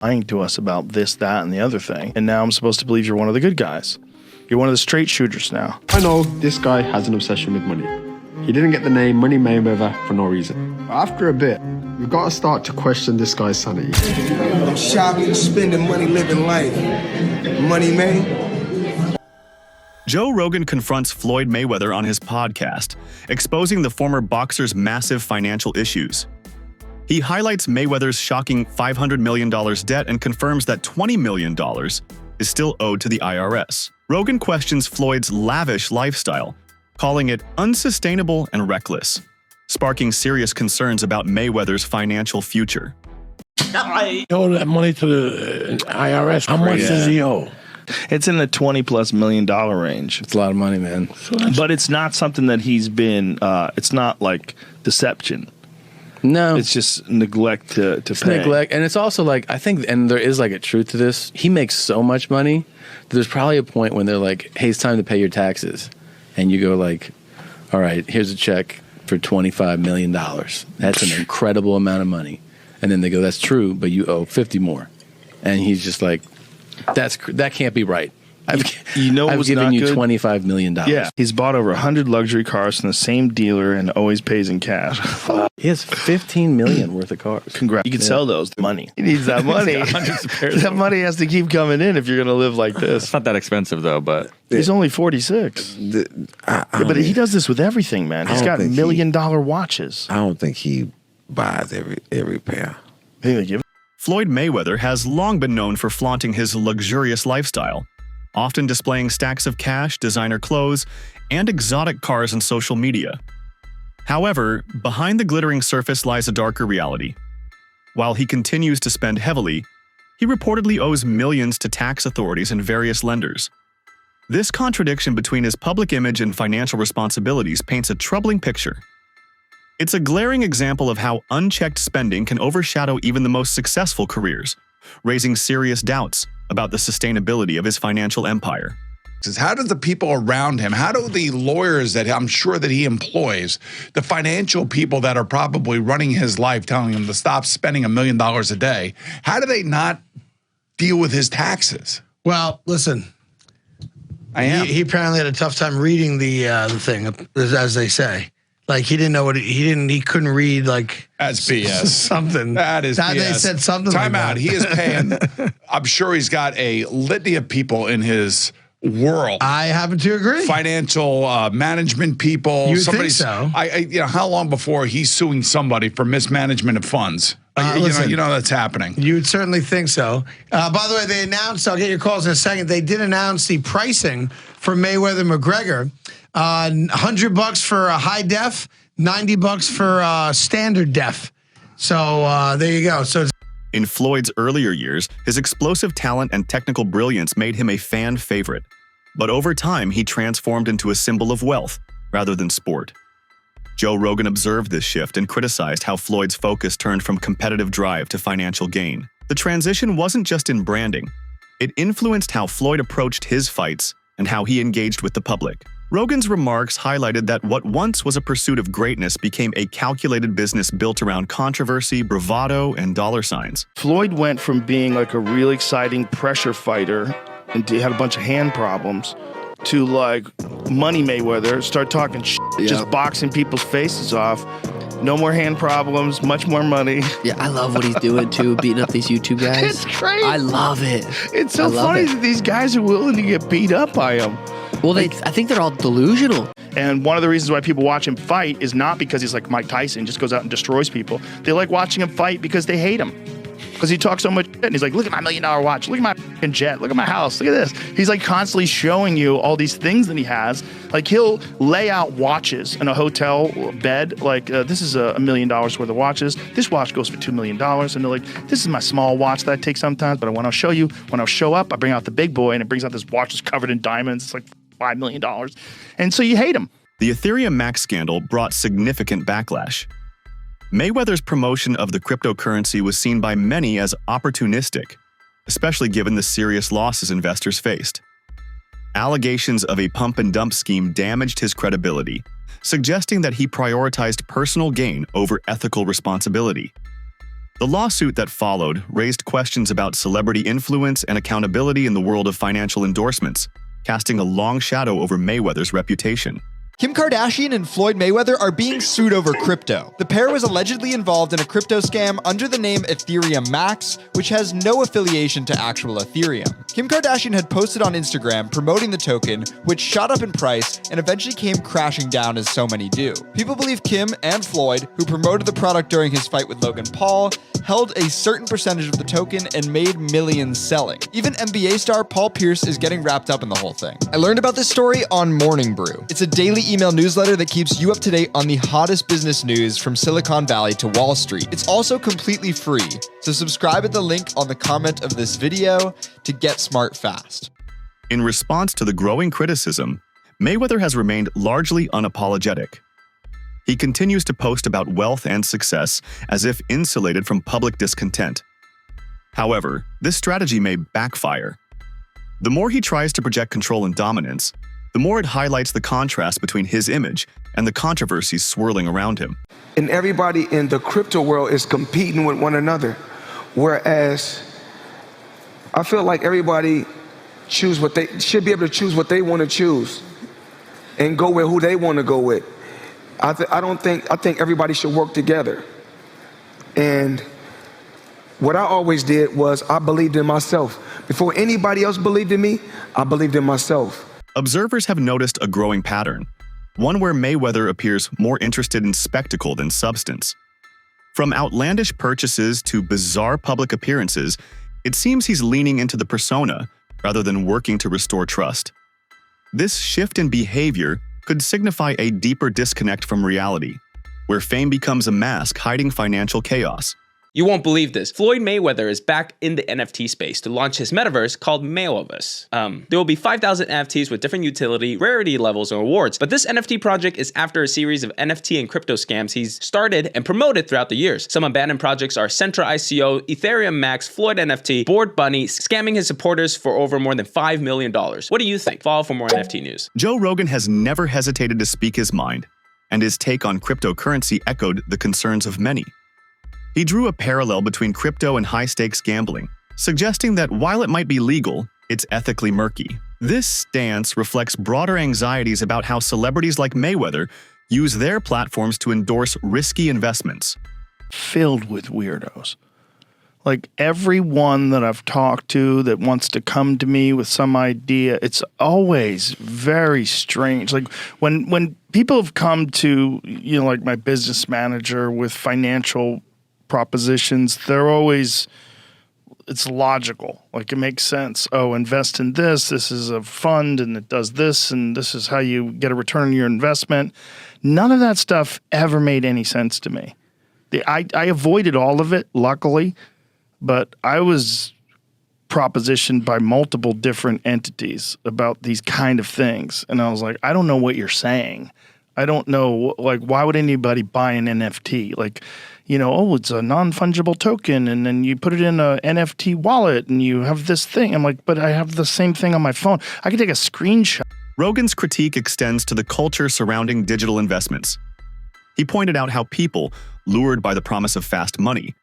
lying to us about this, that, and the other thing. And now I'm supposed to believe you're one of the good guys. You're one of the straight shooters now. I know this guy has an obsession with money. He didn't get the name Money Mayweather for no reason. But after a bit, we've got to start to question this guy's sanity. I'm shopping, spending money, living life. Money May. Joe Rogan confronts Floyd Mayweather on his podcast, exposing the former boxer's massive financial issues. He highlights Mayweather's shocking $500 million debt and confirms that $20 million is still owed to the IRS. Rogan questions Floyd's lavish lifestyle, calling it unsustainable and reckless, sparking serious concerns about Mayweather's financial future. He owed that money to the IRS. How much does he owe? It's in the $20+ million range. It's a lot of money, man. But it's not something that he's been, it's not like deception. No. It's just neglect to pay. Neglect. And it's also like, I think, and there is like a truth to this, he makes so much money, there's probably a point when they're like, hey, it's time to pay your taxes. And you go like, all right, here's a check for $25 million. That's an incredible amount of money. And then they go, that's true, but you owe 50 more. And he's just like, that can't be right. I've given you $25 million. Yeah, he's bought over 100 luxury cars from the same dealer and always pays in cash. He has $15 million worth of cars. Congrats. You can sell those. The money. He needs that money. That money has to keep coming in if you're going to live like this. It's not that expensive, though, but... He's only 46. But he does this with everything, man. He's got $1 million watches. I don't think he buys every pair. Floyd Mayweather has long been known for flaunting his luxurious lifestyle, often displaying stacks of cash, designer clothes, and exotic cars on social media. However, behind the glittering surface lies a darker reality. While he continues to spend heavily, he reportedly owes millions to tax authorities and various lenders. This contradiction between his public image and financial responsibilities paints a troubling picture. It's a glaring example of how unchecked spending can overshadow even the most successful careers, raising serious doubts about the sustainability of his financial empire. How do the people around him, how do the lawyers that I'm sure that he employs, the financial people that are probably running his life, telling him to stop spending $1 million a day, how do they not deal with his taxes? Well, listen, he apparently had a tough time reading the thing, as they say. Like he didn't know what he couldn't read like that's BS. Something. That is BS. They said something Time like out. that. He is paying, I'm sure he's got a litany of people in his world. I happen to agree. Financial management people. You think so? How long before he's suing somebody for mismanagement of funds? You know that's happening. You'd certainly think so. By the way, they announced, I'll get your calls in a second, they did announce the pricing for Mayweather-McGregor. $100 for a high def, $90 for standard def. So there you go. So in Floyd's earlier years, his explosive talent and technical brilliance made him a fan favorite. But over time, he transformed into a symbol of wealth rather than sport. Joe Rogan observed this shift and criticized how Floyd's focus turned from competitive drive to financial gain. The transition wasn't just in branding. It influenced how Floyd approached his fights and how he engaged with the public. Rogan's remarks highlighted that what once was a pursuit of greatness became a calculated business built around controversy, bravado, and dollar signs. Floyd went from being like a really exciting pressure fighter and he had a bunch of hand problems to like Money Mayweather, start talking shit, just boxing people's faces off. No more hand problems, much more money. Yeah, I love what he's doing too, beating up these YouTube guys. It's great. I love it. It's so funny that these guys are willing to get beat up by him. Well, I think they're all delusional. And one of the reasons why people watch him fight is not because he's like Mike Tyson, just goes out and destroys people. They like watching him fight because they hate him. Because he talks so much shit and he's like, look at my $1 million watch, look at my fucking jet, look at my house, look at this. He's like constantly showing you all these things that he has. Like he'll lay out watches in a hotel bed, like this is $1 million worth of watches. This watch goes for $2 million. And they're like, this is my small watch that I take sometimes, but when I'll show you, when I'll show up, I bring out the big boy and it brings out this watch that's covered in diamonds. It's like $5 million. And so you hate him. The Ethereum Max scandal brought significant backlash. Mayweather's promotion of the cryptocurrency was seen by many as opportunistic, especially given the serious losses investors faced. Allegations of a pump-and-dump scheme damaged his credibility, suggesting that he prioritized personal gain over ethical responsibility. The lawsuit that followed raised questions about celebrity influence and accountability in the world of financial endorsements, casting a long shadow over Mayweather's reputation. Kim Kardashian and Floyd Mayweather are being sued over crypto. The pair was allegedly involved in a crypto scam under the name Ethereum Max, which has no affiliation to actual Ethereum. Kim Kardashian had posted on Instagram promoting the token, which shot up in price and eventually came crashing down as so many do. People believe Kim and Floyd, who promoted the product during his fight with Logan Paul, held a certain percentage of the token and made millions selling. Even NBA star Paul Pierce is getting wrapped up in the whole thing. I learned about this story on Morning Brew. It's a daily email newsletter that keeps you up to date on the hottest business news from Silicon Valley to Wall Street. It's also completely free, so subscribe at the link on the comment of this video to get smart fast. In response to the growing criticism, Mayweather has remained largely unapologetic. He continues to post about wealth and success as if insulated from public discontent. However, this strategy may backfire. The more he tries to project control and dominance, the more it highlights the contrast between his image and the controversies swirling around him. And everybody in the crypto world is competing with one another. Whereas I feel like everybody should be able to choose what they want to choose and go with who they want to go with. I think everybody should work together. And what I always did was I believed in myself. Before anybody else believed in me, I believed in myself. Observers have noticed a growing pattern, one where Mayweather appears more interested in spectacle than substance. From outlandish purchases to bizarre public appearances, it seems he's leaning into the persona rather than working to restore trust. This shift in behavior could signify a deeper disconnect from reality, where fame becomes a mask hiding financial chaos. You won't believe this. Floyd Mayweather is back in the NFT space to launch his metaverse called Mayweather. There will be 5,000 NFTs with different utility, rarity levels, and rewards. But this NFT project is after a series of NFT and crypto scams he's started and promoted throughout the years. Some abandoned projects are Centra ICO, Ethereum Max, Floyd NFT, Bored Bunny, scamming his supporters for over more than $5 million. What do you think? Follow for more NFT news. Joe Rogan has never hesitated to speak his mind, and his take on cryptocurrency echoed the concerns of many. He drew a parallel between crypto and high-stakes gambling, suggesting that while it might be legal, it's ethically murky. This stance reflects broader anxieties about how celebrities like Mayweather use their platforms to endorse risky investments. Filled with weirdos. Like everyone that I've talked to that wants to come to me with some idea, it's always very strange. Like when people have come to, like my business manager with financial propositions, it's logical. Like it makes sense. Oh, invest in this. This is a fund and it does this and this is how you get a return on your investment. None of that stuff ever made any sense to me. I avoided all of it, luckily, but I was propositioned by multiple different entities about these kind of things. And I was like, I don't know what you're saying. I don't know, like, why would anybody buy an NFT? Like, it's a non-fungible token, and then you put it in a NFT wallet, and you have this thing. I'm like, but I have the same thing on my phone. I can take a screenshot. Rogan's critique extends to the culture surrounding digital investments. He pointed out how people, lured by the promise of fast money,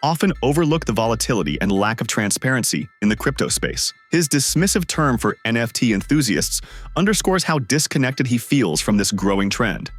often overlook the volatility and lack of transparency in the crypto space. His dismissive term for NFT enthusiasts underscores how disconnected he feels from this growing trend.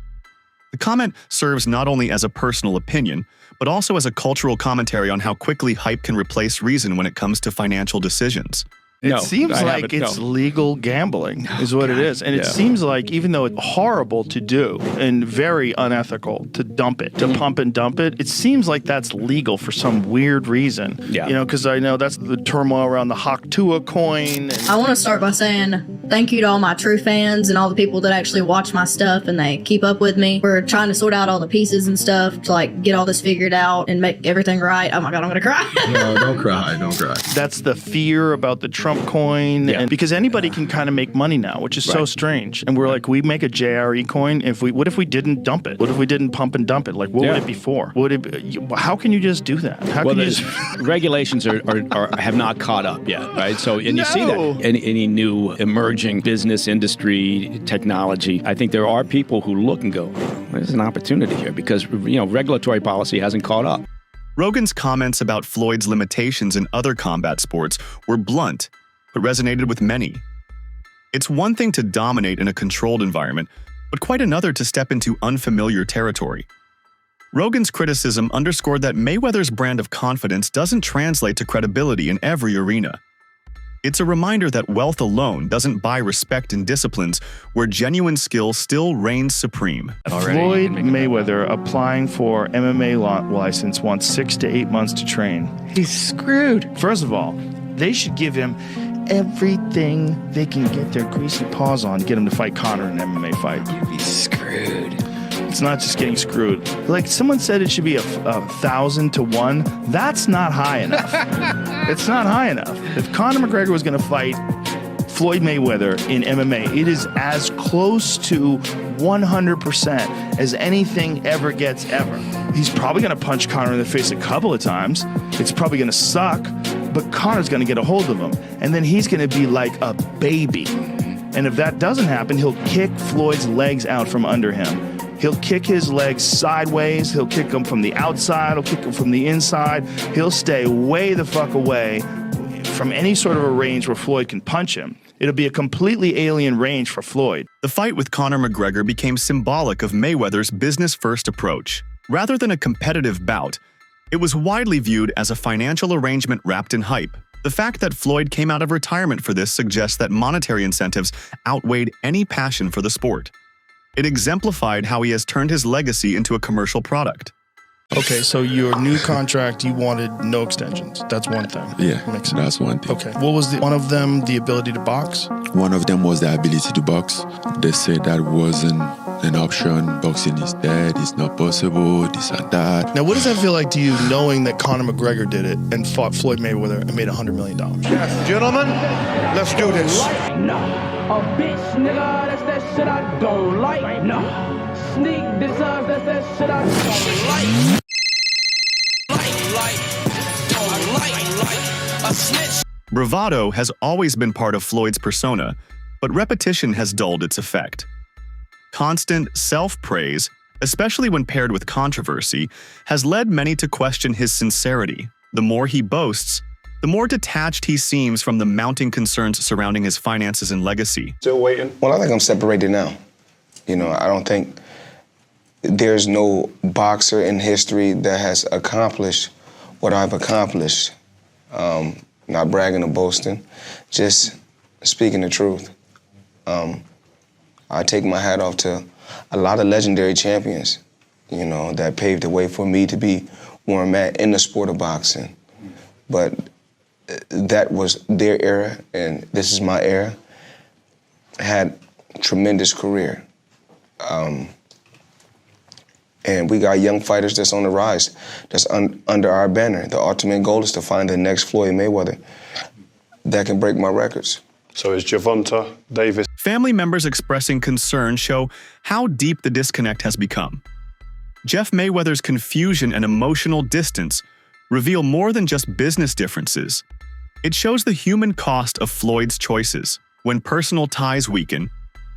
The comment serves not only as a personal opinion, but also as a cultural commentary on how quickly hype can replace reason when it comes to financial decisions. It seems like it's legal gambling is what it is. And it seems like, even though it's horrible to do and very unethical to dump it, to pump and dump it, it seems like that's legal for some weird reason. Because I know that's the turmoil around the Haktua coin. I want to start by saying thank you to all my true fans and all the people that actually watch my stuff and they keep up with me. We're trying to sort out all the pieces and stuff to get all this figured out and make everything right. Oh my God, I'm going to cry. No, don't cry. Don't cry. That's the fear about the Trump coin, and because anybody can kind of make money now, which is so strange. And we're like, we make a JRE coin. What if we didn't dump it? What if we didn't pump and dump it? Like, what would it be for? How can you just do that? How can you just regulations have not caught up yet, right? So, and you see that any new emerging business industry technology, I think there are people who look and go, there's an opportunity here because regulatory policy hasn't caught up. Rogan's comments about Floyd's limitations in other combat sports were blunt, but resonated with many. It's one thing to dominate in a controlled environment, but quite another to step into unfamiliar territory. Rogan's criticism underscored that Mayweather's brand of confidence doesn't translate to credibility in every arena. It's a reminder that wealth alone doesn't buy respect in disciplines where genuine skill still reigns supreme. Floyd Mayweather applying for MMA license wants 6 to 8 months to train. He's screwed. First of all, they should give him everything they can get their greasy paws on to get him to fight Conor in an MMA fight. You'd be screwed. It's not just getting screwed. Like someone said it should be 1,000 to 1. That's not high enough. It's not high enough. If Conor McGregor was going to fight Floyd Mayweather in MMA, it is as close to 100% as anything ever gets ever. He's probably going to punch Conor in the face a couple of times. It's probably going to suck, but Conor's going to get a hold of him. And then he's going to be like a baby. And if that doesn't happen, he'll kick Floyd's legs out from under him. He'll kick his legs sideways. He'll kick them from the outside. He'll kick them from the inside. He'll stay way the fuck away from any sort of a range where Floyd can punch him. It'll be a completely alien range for Floyd. The fight with Conor McGregor became symbolic of Mayweather's business-first approach. Rather than a competitive bout, it was widely viewed as a financial arrangement wrapped in hype. The fact that Floyd came out of retirement for this suggests that monetary incentives outweighed any passion for the sport. It exemplified how he has turned his legacy into a commercial product. Okay, so your new contract, you wanted no extensions. That's one thing. Yeah, makes sense. That's one thing. Okay, what was one of them? The ability to box? One of them was the ability to box. They said that wasn't an option. Boxing is dead. It's not possible. This and that. Now, what does that feel like to you, knowing that Conor McGregor did it and fought Floyd Mayweather and made $100 million? Yes, gentlemen, let's do this. A bitch, nigga, that's that shit I don't like. No. Sneak designs, that's that shit I don't like. A snitch. Bravado has always been part of Floyd's persona, but repetition has dulled its effect. Constant self-praise, especially when paired with controversy, has led many to question his sincerity. The more he boasts, the more detached he seems from the mounting concerns surrounding his finances and legacy. Still waiting? Well, I think I'm separated now. You know, I don't think there's no boxer in history that has accomplished what I've accomplished. Not bragging or boasting, just speaking the truth. I take my hat off to a lot of legendary champions, you know, that paved the way for me to be where I'm at in the sport of boxing. But that was their era, and this is my era. I had a tremendous career. And we got young fighters that's on the rise, that's under our banner. The ultimate goal is to find the next Floyd Mayweather that can break my records. So is Gervonta Davis. Family members expressing concern show how deep the disconnect has become. Jeff Mayweather's confusion and emotional distance reveal more than just business differences. It shows the human cost of Floyd's choices. When personal ties weaken,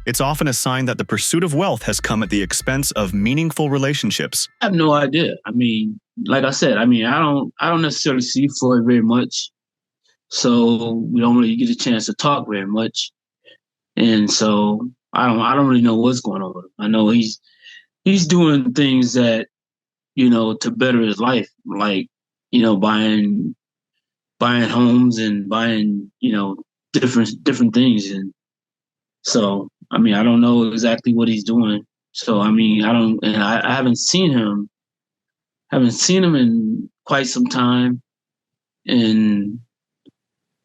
it's often a sign that the pursuit of wealth has come at the expense of meaningful relationships. I have no idea. I mean, like I said, I don't necessarily see Floyd very much. So we don't really get a chance to talk very much. And so I don't really know what's going on with him. I know he's doing things that, you know, to better his life, like, you know, buying homes and buying, you know, different things. And so, I mean, I don't know exactly what he's doing. So, I mean, I haven't seen him in quite some time. And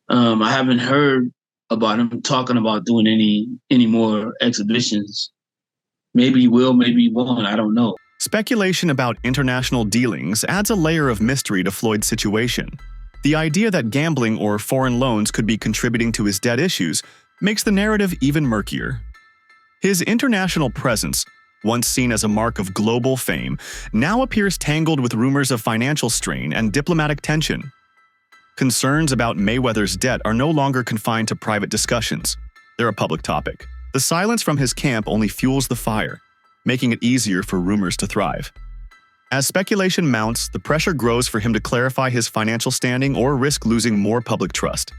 I haven't heard about him talking about doing any more exhibitions. Maybe he will, maybe he won't, I don't know. Speculation about international dealings adds a layer of mystery to Floyd's situation. The idea that gambling or foreign loans could be contributing to his debt issues makes the narrative even murkier. His international presence, once seen as a mark of global fame, now appears tangled with rumors of financial strain and diplomatic tension. Concerns about Mayweather's debt are no longer confined to private discussions. They're a public topic. The silence from his camp only fuels the fire, making it easier for rumors to thrive. As speculation mounts, the pressure grows for him to clarify his financial standing or risk losing more public trust.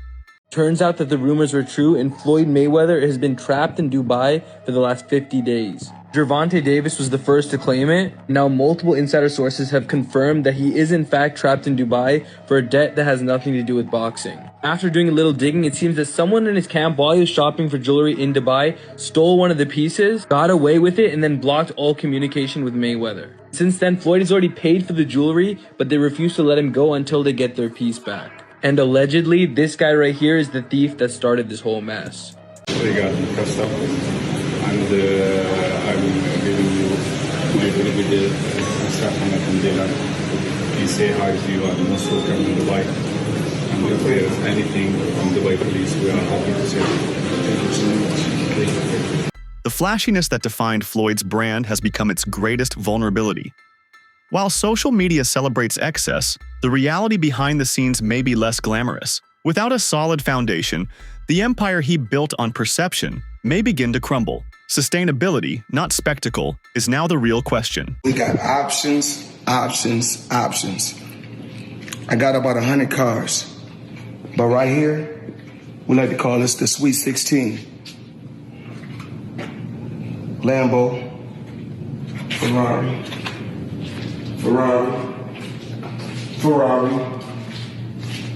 Turns out that the rumors were true and Floyd Mayweather has been trapped in Dubai for the last 50 days. Gervonta Davis was the first to claim it. Now multiple insider sources have confirmed that he is in fact trapped in Dubai for a debt that has nothing to do with boxing. After doing a little digging, it seems that someone in his camp while he was shopping for jewelry in Dubai stole one of the pieces, got away with it, and then blocked all communication with Mayweather. Since then, Floyd has already paid for the jewelry, but they refuse to let him go until they get their piece back. And allegedly, this guy right here is the thief that started this whole mess. Obrigado, Castelo. And I'm giving you my very good stuff from my container. Please say hi to you. I'm most welcome in Dubai. And if there is anything from Dubai police, we are happy to serve you. Thank you so much. The flashiness that defined Floyd's brand has become its greatest vulnerability. While social media celebrates excess, the reality behind the scenes may be less glamorous. Without a solid foundation, the empire he built on perception may begin to crumble. Sustainability, not spectacle, is now the real question. We got options, options, options. I got about 100 cars. But right here, we like to call this the Sweet 16. Lambo, Ferrari, Ferrari, Ferrari,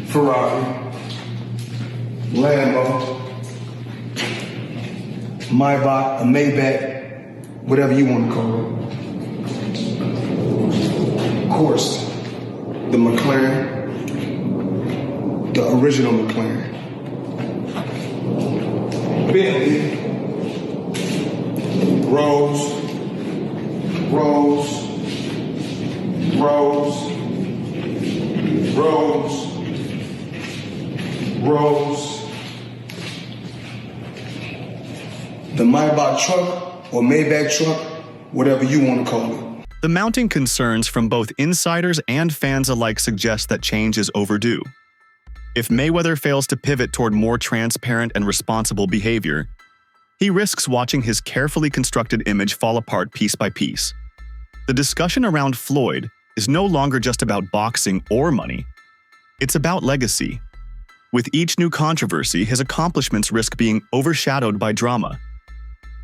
Ferrari, Lambo, Maybach, a Maybach, whatever you want to call it. Of course, the McLaren, the original McLaren. Bentley, Rolls, Rolls, Rolls, Rolls, Rolls. The Maybach truck or Maybach truck, whatever you want to call it. The mounting concerns from both insiders and fans alike suggest that change is overdue. If Mayweather fails to pivot toward more transparent and responsible behavior, he risks watching his carefully constructed image fall apart piece by piece. The discussion around Floyd is no longer just about boxing or money. It's about legacy. With each new controversy, his accomplishments risk being overshadowed by drama.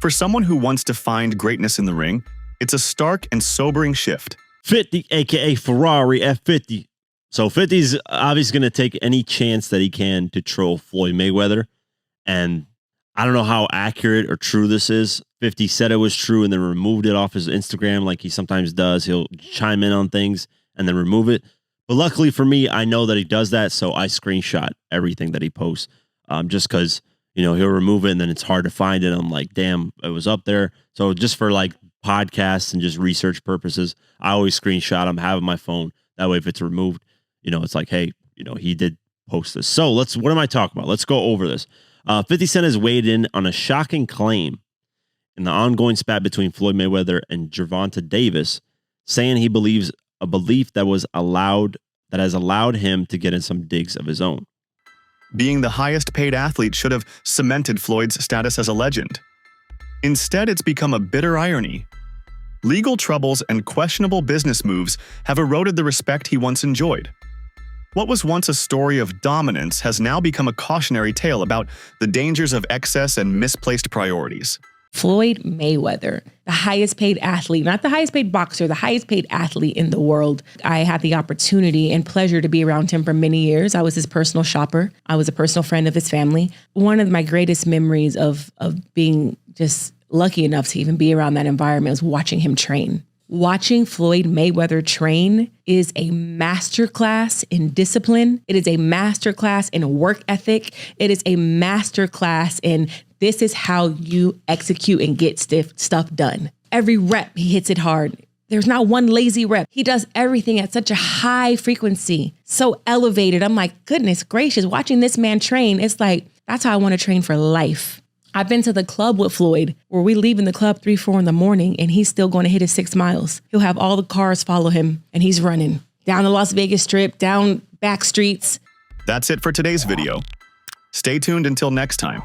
For someone who wants to find greatness in the ring, it's a stark and sobering shift. 50, aka Ferrari F50. So 50's obviously going to take any chance that he can to troll Floyd Mayweather. And I don't know how accurate or true this is. 50 said it was true and then removed it off his Instagram like he sometimes does. He'll chime in on things and then remove it. But luckily for me, I know that he does that, so I screenshot everything that he posts just because, you know, he'll remove it and then it's hard to find it. I'm like, damn, it was up there. So just for like podcasts and just research purposes, I always screenshot them, have it on my phone. That way, if it's removed, you know, it's like, hey, you know, he did post this. So what am I talking about? Let's go over this. 50 Cent has weighed in on a shocking claim in the ongoing spat between Floyd Mayweather and Gervonta Davis, saying he believes a belief that has allowed him to get in some digs of his own. Being the highest paid athlete should have cemented Floyd's status as a legend. Instead, it's become a bitter irony. Legal troubles and questionable business moves have eroded the respect he once enjoyed. What was once a story of dominance has now become a cautionary tale about the dangers of excess and misplaced priorities. Floyd Mayweather, the highest paid athlete, not the highest paid boxer, the highest paid athlete in the world. I had the opportunity and pleasure to be around him for many years. I was his personal shopper. I was a personal friend of his family. One of my greatest memories of being just lucky enough to even be around that environment was watching him train. Watching Floyd Mayweather train is a masterclass in discipline. It is a masterclass in work ethic. It is a masterclass in this is how you execute and get stuff done. Every rep, he hits it hard. There's not one lazy rep. He does everything at such a high frequency, so elevated. I'm like, goodness gracious, watching this man train, it's like, that's how I want to train for life. I've been to the club with Floyd where we leave in the club 3, 4 in the morning and he's still going to hit his 6 miles. He'll have all the cars follow him and he's running down the Las Vegas Strip, down back streets. That's it for today's video. Stay tuned until next time.